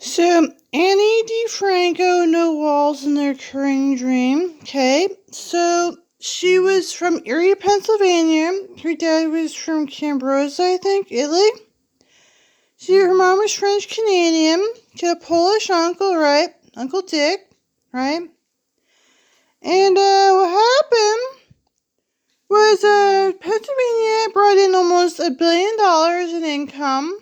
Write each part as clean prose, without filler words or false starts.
So, Annie DeFranco, no walls in their recurring dream. Okay, so she was from Erie, Pennsylvania. Her dad was from Cambrosa, I think, Italy. Her mom was French Canadian. She had a Polish uncle, right? Uncle Dick, right? And what happened was Pennsylvania brought in almost $1 billion in income.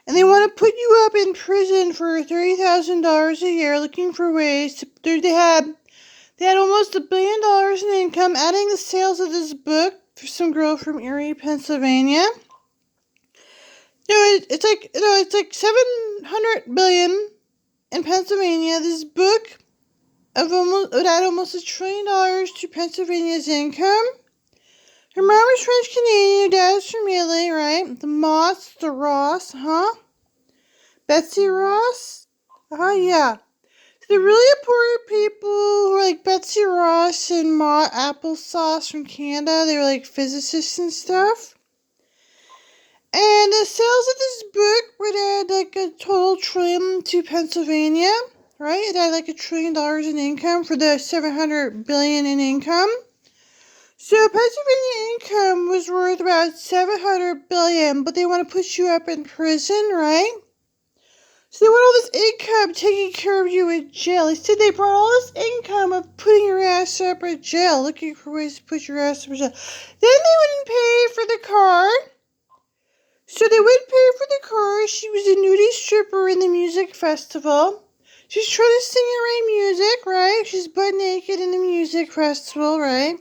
And they want to put you up in prison for $30,000 a year, looking for ways to. They had almost $1 billion in income, adding the sales of this book for some girl from Erie, Pennsylvania. It's like 700 billion in Pennsylvania. This book would add almost $1 trillion to Pennsylvania's income. Her mom is French Canadian, her dad's from Italy, right? The Moss, the Ross, huh? Betsy Ross? Yeah. So the really important people who were like Betsy Ross and Ma Applesauce from Canada, they were like physicists and stuff. And the sales of this book would add like a total trillion to Pennsylvania, right? It had like $1 trillion in income for the 700 billion in income. So Pennsylvania income was worth about 700 billion, but they want to put you up in prison, right? So they want all this income taking care of you in jail. They said they brought all this income of putting your ass up in jail, looking for ways to put your ass up in jail. Then they wouldn't pay for the car. So they wouldn't pay for the car. She was a nudie stripper in the music festival. She's trying to sing and write music, right? She's butt naked in the music festival, right?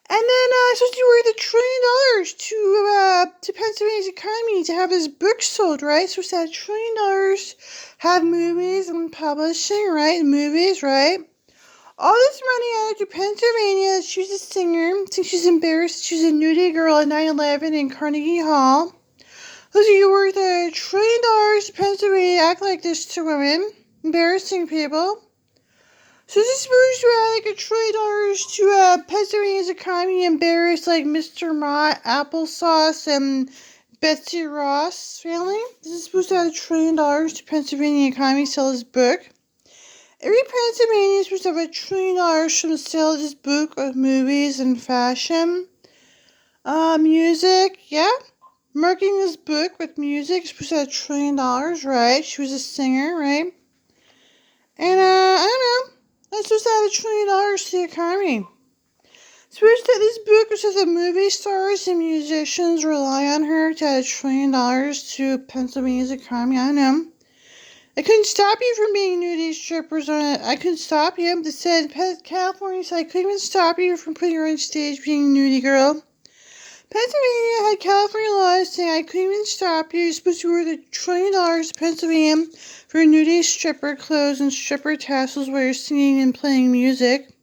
And then supposed to be worth $1 trillion to Pennsylvania's economy to have this book sold, right? So it's $1 trillion, have movies and publishing, right? Movies, right? All this money added to Pennsylvania. She was a singer. Since she's embarrassed, she was a nudie girl at 9/11 in Carnegie Hall. Those of you worth $1 trillion to Pennsylvania act like this to women, embarrassing people. So this is supposed to add like $1 trillion to Pennsylvania's economy, embarrass like Mr. Mott, Applesauce, and Betsy Ross family. This is supposed to add $1 trillion to Pennsylvania economy, sell this book. Every Pennsylvania is supposed to have $1 trillion from the sale of this book of movies and fashion. Music, yeah. Marketing this book with music is supposed to have $1 trillion, right? She was a singer, right? And I don't know. That's supposed to add $1 trillion to the economy. Supposed that this book was that the movie stars and musicians rely on her to add $1 trillion to Pennsylvania's economy. I don't know. I couldn't stop you from being nudie strippers on it. I couldn't stop you. They said, California said, I couldn't even stop you from putting her on stage being a nudie girl. Pennsylvania had California laws saying I couldn't even stop you. You're supposed to be worth $1 trillion to Pennsylvania for nudie stripper clothes and stripper tassels while you're singing and playing music.